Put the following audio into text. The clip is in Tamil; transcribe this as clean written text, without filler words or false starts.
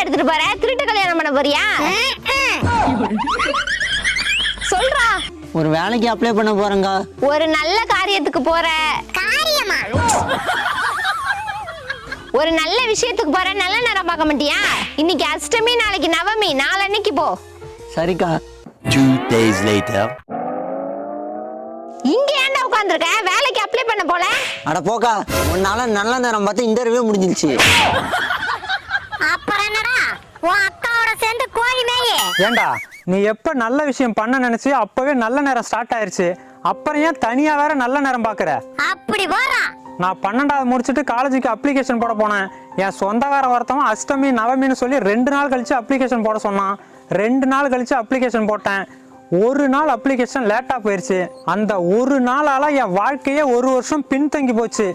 எடுத்துட்டு போற? திருட்டு கல்யாணம் பண்ண போறியா? சொல்றா. ஒரு வேலைக்கு அப்ளை பண்ண போறேங்க. ஒரு நல்ல காரியத்துக்கு போற. காரியமா? ஒரு நல்ல விஷயத்துக்கு போற. நல்ல நேரம் பார்க்க மாட்டியா? இன்னைக்கு அஷ்டமி, நாளைக்கு நவமி, நாளன்னைக்கு போ. சரிக்கா. 2 days later. இங்க ஏன்டா உட்கார்ந்திருக்க? வேலைக்கு அப்ளை பண்ண போல? அட போக்கா, உன்னால நல்ல நேரம் பார்த்து இன்டர்வியூ முடிஞ்சிருச்சு. அப்புறம் என்னடா உன் அக்காவோட சேர்ந்து கோழி மேயே? ஏண்டா நீ எப்ப நல்ல விஷயம் பண்ண நினைச்சு அப்பவே நல்ல நேரம் ஸ்டார்ட் ஆயிருச்சு. அப்புறம் ஏன் தனியா வேற நல்ல நேரம் பாக்குற? அப்படி போறா. நான் 12வது முடிச்சுட்டு காலேஜுக்கு அப்ளிகேஷன் போட போனேன். என் சொந்தக்காரன் ஒருத்தவன் அஷ்டமி நவமின்னு சொல்லி 2 நாள் கழிச்சு அப்ளிகேஷன் போட சொன்னான். 2 நாள் கழிச்சு அப்ளிகேஷன் போட்டேன். ஒரு நாள் அப்ளிகேஷன் லேட்டா போயிருச்சு. அந்த ஒரு நாளால என் வாழ்க்கையே 1 வருஷம் பின்தங்கி போச்சு.